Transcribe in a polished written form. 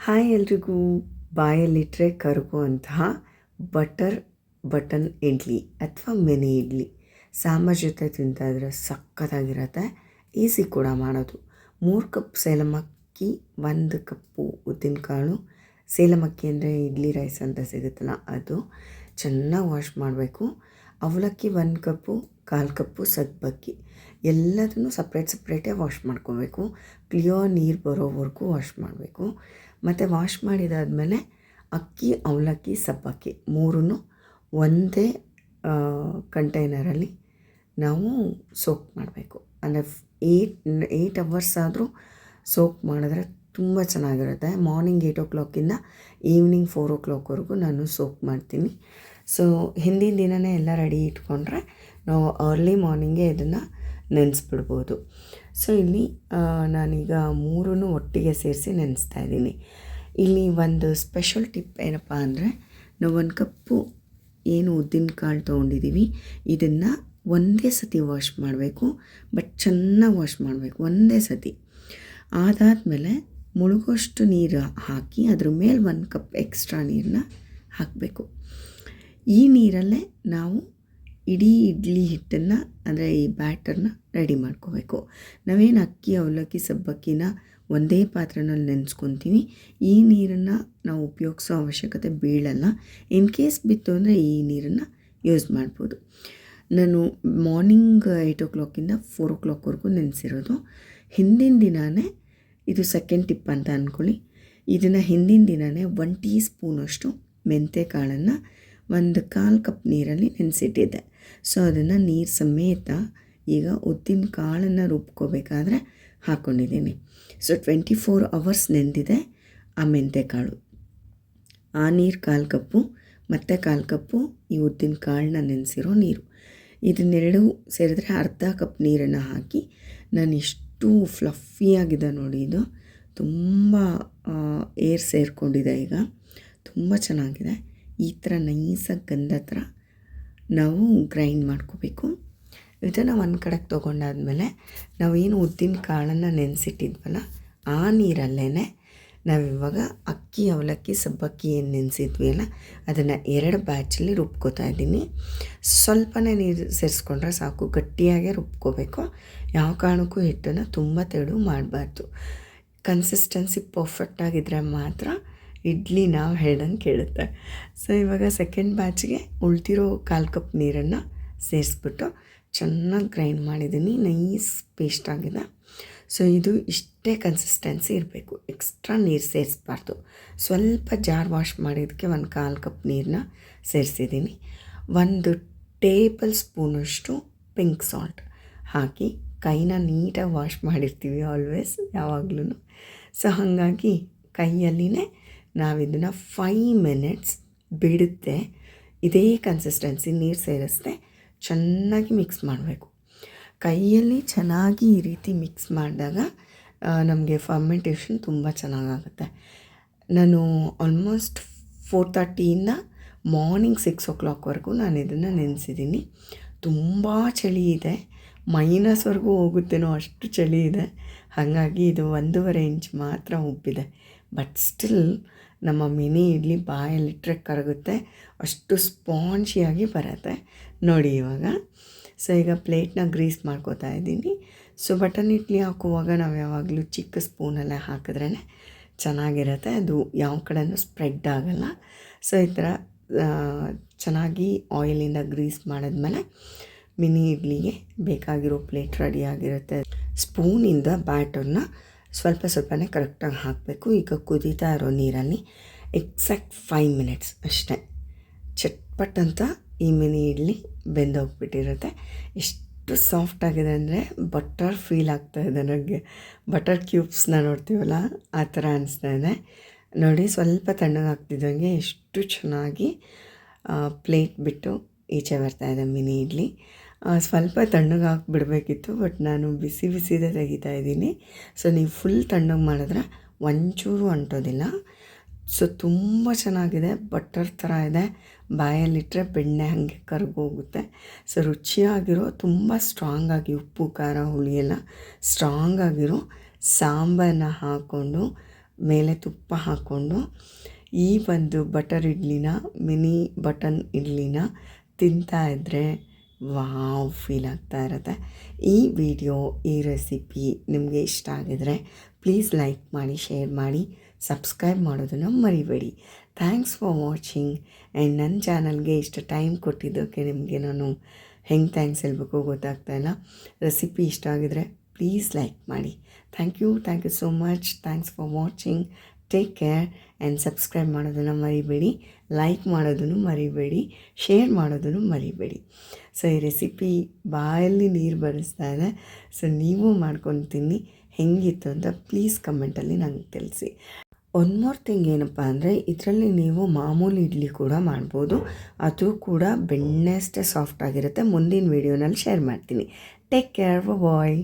Hi ಎಲ್ರಿಗೂ. ಬಾಯಲ್ಲಿಟ್ಟರೆ ಕರಗುವಂತಹ button idli ಅಥವಾ mini idli sambar ಜೊತೆ ತಿಂತಾಯಿದ್ರೆ ಸಖತ್ತಾಗಿರುತ್ತೆ. ಈಸಿ ಕೂಡ ಮಾಡೋದು. 3 ಕಪ್ ಸೇಲಮಕ್ಕಿ, 1 ಕಪ್ಪು ಉದ್ದಿನಕಾಳು. ಸೇಲಮಕ್ಕಿ ಅಂದರೆ ಇಡ್ಲಿ ರೈಸ್ ಅಂತ ಸಿಗುತ್ತಲ್ಲ ಅದು. ಚೆನ್ನಾಗಿ ವಾಶ್ ಮಾಡಬೇಕು. ಅವಲಕ್ಕಿ 1 ಕಪ್ಪು, 1/4 ಕಪ್ಪು ಸಬ್ಬಕ್ಕಿ. ಎಲ್ಲದನ್ನು ಸಪ್ರೇಟೇ ವಾಶ್ ಮಾಡ್ಕೋಬೇಕು. ಕ್ಲಿಯರ್ ನೀರು ಬರೋವರೆಗೂ ವಾಶ್ ಮಾಡಬೇಕು. ಮತ್ತು ವಾಶ್ ಮಾಡಿದಾದಮೇಲೆ ಅಕ್ಕಿ, ಅವಲಕ್ಕಿ, ಸಬ್ಬಕ್ಕಿ 3 ಒಂದೇ ಕಂಟೈನರಲ್ಲಿ ನಾವು ಸೋಕ್ ಮಾಡಬೇಕು. ಅಂದರೆ 8 ಅವರ್ಸ್ ಆದರೂ ಸೋಕ್ ಮಾಡಿದ್ರೆ ತುಂಬ ಚೆನ್ನಾಗಿರುತ್ತೆ. ಮಾರ್ನಿಂಗ್ 8 o'clock ಈವ್ನಿಂಗ್ 4 o'clock ನಾನು ಸೋಕ್ ಮಾಡ್ತೀನಿ. ಸೊ ಹಿಂದಿನ ದಿನವೇ ಎಲ್ಲ ರೆಡಿ ಇಟ್ಕೊಂಡ್ರೆ ನಾವು ಅರ್ಲಿ ಮಾರ್ನಿಂಗೇ ಇದನ್ನು ನೆನೆಸ್ಬಿಡ್ಬೋದು. ಸೊ ಇಲ್ಲಿ ನಾನೀಗ 3 ಒಟ್ಟಿಗೆ ಸೇರಿಸಿ ನೆನೆಸ್ತಾ ಇದ್ದೀನಿ. ಇಲ್ಲಿ ಒಂದು ಸ್ಪೆಷಲ್ ಟಿಪ್ ಏನಪ್ಪ ಅಂದರೆ, ನಾವು 1 ಕಪ್ಪು ಏನು ಉದ್ದಿನಕಾಳು ತೊಗೊಂಡಿದ್ದೀವಿ ಇದನ್ನು ಒಂದೇ ಸತಿ ವಾಶ್ ಮಾಡಬೇಕು. ಬಟ್ ಚೆನ್ನಾಗಿ ವಾಶ್ ಮಾಡಬೇಕು ಒಂದೇ ಸತಿ. ಅದಾದಮೇಲೆ ಮುಳುಗೋಷ್ಟು ನೀರು ಹಾಕಿ ಅದ್ರ ಮೇಲೆ 1 ಕಪ್ ಎಕ್ಸ್ಟ್ರಾ ನೀರನ್ನ ಹಾಕಬೇಕು. ಈ ನೀರಲ್ಲೇ ನಾವು ಇಡೀ ಇಡ್ಲಿ ಹಿಟ್ಟನ್ನು ಅಂದರೆ ಈ ಬ್ಯಾಟರ್ನ ರೆಡಿ ಮಾಡ್ಕೋಬೇಕು. ನಾವೇನು ಅಕ್ಕಿ, ಅವಲಕ್ಕಿ, ಸಬ್ಬಕ್ಕಿನ ಒಂದೇ ಪಾತ್ರೆನಲ್ಲಿ ನೆನೆಸ್ಕೊತೀವಿ. ಈ ನೀರನ್ನು ನಾವು ಉಪಯೋಗಿಸೋ ಅವಶ್ಯಕತೆ ಬೀಳಲ್ಲ. ಇನ್ ಕೇಸ್ ಬಿತ್ತು ಅಂದರೆ ಈ ನೀರನ್ನು ಯೂಸ್ ಮಾಡ್ಬೋದು. ನಾನು ಮಾರ್ನಿಂಗ್ 8 o'clock 4 o'clock ನೆನೆಸಿರೋದು. ಹಿಂದಿನ ದಿನವೇ ಇದು ಸೆಕೆಂಡ್ ಟಿಪ್ ಅಂತ ಅಂದ್ಕೊಳ್ಳಿ. ಇದನ್ನು ಹಿಂದಿನ ದಿನವೇ 1 ಟೀ ಸ್ಪೂನಷ್ಟು ಮೆಂತ್ಯ ಕಾಳನ್ನು 1/4 ಕಪ್ ನೀರಲ್ಲಿ ನೆನೆಸಿಟ್ಟಿದ್ದೆ. ಸೊ ಅದನ್ನು ನೀರು ಸಮೇತ ಈಗ ಉದ್ದಿನ ಕಾಳನ್ನು ರುಬ್ಕೋಬೇಕಾದ್ರೆ ಹಾಕ್ಕೊಂಡಿದ್ದೀನಿ. ಸೊ 24 hours ನೆಂದಿದೆ ಆ ಮೆಂತ್ಯ ಕಾಳು. ಆ ನೀರು 1/4 ಕಪ್ಪು ಮತ್ತು 1/4 ಕಪ್ಪು ಈ ಉದ್ದಿನ ಕಾಳನ್ನ ನೆನೆಸಿರೋ ನೀರು. ಇದನ್ನೆರಡು ಸೇರಿದ್ರೆ ಅರ್ಧ ಕಪ್ ನೀರನ್ನು ಹಾಕಿ ನಾನು ಇಷ್ಟು ಫ್ಲಫಿಯಾಗಿದೆ ನೋಡಿ. ಇದು ತುಂಬ ಏರ್ ಸೇರಿಕೊಂಡಿದೆ. ಈಗ ತುಂಬ ಚೆನ್ನಾಗಿದೆ. ಈ ಥರ ನೈಸಾಗಿ ಗಂಧ ಥರ ನಾವು ಗ್ರೈಂಡ್ ಮಾಡ್ಕೋಬೇಕು. ಇದನ್ನು ಒಂದು ಕಡೆಗೆ ತೊಗೊಂಡಾದ್ಮೇಲೆ ನಾವೇನು ಉದ್ದಿನ ಕಾಳನ್ನು ನೆನೆಸಿಟ್ಟಿದ್ವಲ್ಲ ಆ ನೀರಲ್ಲೇ ನಾವಿವಾಗ ಅಕ್ಕಿ, ಅವಲಕ್ಕಿ, ಸಬ್ಬಕ್ಕಿ ಏನು ನೆನೆಸಿದ್ವಿ ಅಲ್ಲ ಅದನ್ನು 2 ಬ್ಯಾಚಲ್ಲಿ ರುಬ್ಕೋತಾ ಇದ್ದೀನಿ. ಸ್ವಲ್ಪನೇ ನೀರು ಸೇರಿಸ್ಕೊಂಡ್ರೆ ಸಾಕು. ಗಟ್ಟಿಯಾಗೆ ರುಬ್ಕೋಬೇಕು. ಯಾವ ಕಾರಣಕ್ಕೂ ಹಿಟ್ಟನ್ನು ತುಂಬ ತೆಳು ಮಾಡಬಾರ್ದು. ಕನ್ಸಿಸ್ಟೆನ್ಸಿ ಪರ್ಫೆಕ್ಟಾಗಿದ್ದರೆ ಮಾತ್ರ ಇಡ್ಲಿ ನಾವು ಹೇಳ್ದಂಗೆ ಕೇಳುತ್ತೆ. ಸೊ ಇವಾಗ ಸೆಕೆಂಡ್ ಬ್ಯಾಚ್ಗೆ ಉಳ್ದಿರೋ 1/4 ಕಪ್ ನೀರನ್ನು ಸೇರಿಸ್ಬಿಟ್ಟು ಚೆನ್ನಾಗಿ ಗ್ರೈಂಡ್ ಮಾಡಿದ್ದೀನಿ. ನೈಸ್ ಪೇಸ್ಟ್ ಆಗಿದೆ. ಸೊ ಇದು ಇಷ್ಟೇ ಕನ್ಸಿಸ್ಟೆನ್ಸಿ ಇರಬೇಕು. ಎಕ್ಸ್ಟ್ರಾ ನೀರು ಸೇರಿಸ್ಬಾರ್ದು. ಸ್ವಲ್ಪ ಜಾರ್ ವಾಶ್ ಮಾಡಿದ್ದಕ್ಕೆ 1/4 ಕಪ್ ನೀರನ್ನ ಸೇರಿಸಿದ್ದೀನಿ. 1 ಟೇಬಲ್ ಸ್ಪೂನಷ್ಟು ಪಿಂಕ್ ಸಾಲ್ಟ್ ಹಾಕಿ ಕೈನ ನೀಟಾಗಿ ವಾಶ್ ಮಾಡಿರ್ತೀವಿ ಆಲ್ವೇಸ್, ಯಾವಾಗಲೂ. ಸೊ ಹಾಗಾಗಿ ಕೈಯಲ್ಲಿನೇ ನಾವಿದನ್ನು 5 minutes ಬಿಡುತ್ತೆ ಇದೇ ಕನ್ಸಿಸ್ಟೆನ್ಸಿ ನೀರು ಸೇರಿಸ್ದೆ ಚೆನ್ನಾಗಿ ಮಿಕ್ಸ್ ಮಾಡಬೇಕು. ಕೈಯಲ್ಲಿ ಚೆನ್ನಾಗಿ ಈ ರೀತಿ ಮಿಕ್ಸ್ ಮಾಡಿದಾಗ ನಮಗೆ ಫರ್ಮೆಂಟೇಷನ್ ತುಂಬ ಚೆನ್ನಾಗಾಗುತ್ತೆ. ನಾನು ಆಲ್ಮೋಸ್ಟ್ 4:30 ಮಾರ್ನಿಂಗ್ 6 o'clock ನಾನು ಇದನ್ನು ನೆನೆಸಿದ್ದೀನಿ. ತುಂಬ ಚಳಿ ಇದೆ. -ವರೆಗೂ ಹೋಗುತ್ತೇನೋ ಅಷ್ಟು ಚಳಿ ಇದೆ. ಹಾಗಾಗಿ ಇದು 1.5 ಇಂಚ್ ಮಾತ್ರ ಉಬ್ಬಿದೆ. ಬಟ್ ಸ್ಟಿಲ್ ನಮ್ಮ ಮಿನಿ ಇಡ್ಲಿ ಬಾಯಲ್ಲಿಟ್ಟರೆ ಕರಗುತ್ತೆ. ಅಷ್ಟು ಸ್ಪಾಂಜಿಯಾಗಿ ಬರುತ್ತೆ ನೋಡಿ ಇವಾಗ. ಸೊ ಈಗ ಪ್ಲೇಟ್ನ ಗ್ರೀಸ್ ಮಾಡ್ಕೋತಾ ಇದ್ದೀನಿ. ಸೊ ಬಟನ್ ಇಡ್ಲಿ ಹಾಕುವಾಗ ನಾವು ಯಾವಾಗಲೂ ಚಿಕ್ಕ ಸ್ಪೂನಲ್ಲೇ ಹಾಕಿದ್ರೇ ಚೆನ್ನಾಗಿರುತ್ತೆ. ಅದು ಯಾವ ಕಡೆಯೂ ಸ್ಪ್ರೆಡ್ ಆಗೋಲ್ಲ. ಸೊ ಈ ಥರ ಚೆನ್ನಾಗಿ ಆಯಿಲಿಂದ ಗ್ರೀಸ್ ಮಾಡಿದ್ಮೇಲೆ ಮಿನಿ ಇಡ್ಲಿಗೆ ಬೇಕಾಗಿರೋ ಪ್ಲೇಟ್ ರೆಡಿಯಾಗಿರುತ್ತೆ. ಸ್ಪೂನಿಂದ ಬ್ಯಾಟರ್ನ ಸ್ವಲ್ಪನೇ ಕರೆಕ್ಟಾಗಿ ಹಾಕಬೇಕು. ಈಗ ಕುದೀತಾ ಇರೋ ನೀರಲ್ಲಿ ಎಕ್ಸಾಕ್ಟ್ 5 minutes ಅಷ್ಟೇ. ಚಟ್ಪಟ್ ಅಂತ ಈ ಮಿನಿ ಇಡ್ಲಿ ಬೆಂದೋಗ್ಬಿಟ್ಟಿರುತ್ತೆ. ಎಷ್ಟು ಸಾಫ್ಟಾಗಿದೆ ಅಂದರೆ ಬಟರ್ ಫೀಲ್ ಆಗ್ತಾಯಿದೆ ನನಗೆ. ಬಟರ್ ಕ್ಯೂಬ್ಸ್ನ ನೋಡ್ತೀವಲ್ಲ ಆ ಥರ ಅನಿಸ್ತಾ ಇದೆ ನೋಡಿ. ಸ್ವಲ್ಪ ತಣ್ಣಗಾಗ್ತಿದ್ದಂಗೆ ಎಷ್ಟು ಚೆನ್ನಾಗಿ ಪ್ಲೇಟ್ ಬಿಟ್ಟು ಈಚೆ ಬರ್ತಾಯಿದೆ ಮಿನಿ ಇಡ್ಲಿ. ಸ್ವಲ್ಪ ತಣ್ಣಗೆ ಹಾಕಿಬಿಡಬೇಕಿತ್ತು, ಬಟ್ ನಾನು ಬಿಸಿದೇ ತೆಗಿತಾ ಇದ್ದೀನಿ. ಸೊ ನೀವು ಫುಲ್ ತಣ್ಣಗೆ ಮಾಡಿದ್ರೆ ಒಂಚೂರು ಅಂಟೋದಿಲ್ಲ. ಸೊ ತುಂಬ ಚೆನ್ನಾಗಿದೆ. ಬಟರ್ ಥರ ಇದೆ. ಬಾಯಲ್ಲಿಟ್ಟರೆ ಬೆಣ್ಣೆ ಹಾಗೆ ಕರಗೋಗುತ್ತೆ. ಸೊ ರುಚಿಯಾಗಿರೋ, ತುಂಬ ಸ್ಟ್ರಾಂಗಾಗಿ ಉಪ್ಪು ಖಾರ ಹುಳಿ ಎಲ್ಲ ಸ್ಟ್ರಾಂಗಾಗಿರೋ ಸಾಂಬಾರನ್ನ ಹಾಕ್ಕೊಂಡು ಮೇಲೆ ತುಪ್ಪ ಹಾಕ್ಕೊಂಡು ಈ ಒಂದು ಬಟರ್ ಇಡ್ಲಿನ ಮಿನಿ ಬಟನ್ ಇಡ್ಲಿನ ತಿಂತಾಯಿದ್ರೆ ವಾವ್ ಫೀಲ್ ಆಗ್ತಾ ಇರುತ್ತೆ. ಈ ವಿಡಿಯೋ ಈ ರೆಸಿಪಿ ನಿಮಗೆ ಇಷ್ಟ ಆಗಿದರೆ ಪ್ಲೀಸ್ ಲೈಕ್ ಮಾಡಿ, ಶೇರ್ ಮಾಡಿ, ಸಬ್ಸ್ಕ್ರೈಬ್ ಮಾಡೋದನ್ನು ಮರಿಬೇಡಿ. Thanks for watching. ಆ್ಯಂಡ್ ನನ್ನ ಚಾನಲ್ಗೆ ಇಷ್ಟು ಟೈಮ್ ಕೊಟ್ಟಿದ್ದಕ್ಕೆ ನಿಮಗೆ ನಾನು ಹೆಂಗೆ ಥ್ಯಾಂಕ್ಸ್ ಹೇಳಬೇಕು ಗೊತ್ತಾಗ್ತಾ ಇಲ್ಲ. ರೆಸಿಪಿ ಇಷ್ಟ ಆಗಿದರೆ ಪ್ಲೀಸ್ ಲೈಕ್ ಮಾಡಿ. Thank you so much. Thanks for watching. Take care and subscribe ಮಾಡೋದನ್ನು ಮರಿಬೇಡಿ, ಲೈಕ್ ಮಾಡೋದನ್ನು ಮರಿಬೇಡಿ, ಶೇರ್ ಮಾಡೋದನ್ನು ಮರಿಬೇಡಿ. ಸೊ ಈ ರೆಸಿಪಿ ಬಾಯಲ್ಲಿ ನೀರು ಬರಿಸ್ತಾ ಇದೆ. ಸೊ ನೀವು ಮಾಡ್ಕೊಂಡು ತಿನ್ನಿ, ಹೆಂಗಿತ್ತು ಅಂತ ಪ್ಲೀಸ್ ಕಮೆಂಟಲ್ಲಿ ನಂಗೆ ತಿಳಿಸಿ. ಒನ್ ಮೋರ್ ಥಿಂಗ್ ಏನಪ್ಪ ಅಂದರೆ, ಇದರಲ್ಲಿ ನೀವು ಮಾಮೂಲಿ ಇಡ್ಲಿ ಕೂಡ ಮಾಡ್ಬೋದು. ಅದು ಕೂಡ ಬೆಣ್ಣೆಷ್ಟೇ ಸಾಫ್ಟ್ ಆಗಿರುತ್ತೆ. ಮುಂದಿನ ವೀಡಿಯೋನಲ್ಲಿ ಶೇರ್ ಮಾಡ್ತೀನಿ. ಟೇಕ್ ಕೇರ್, ಬಾಯ್.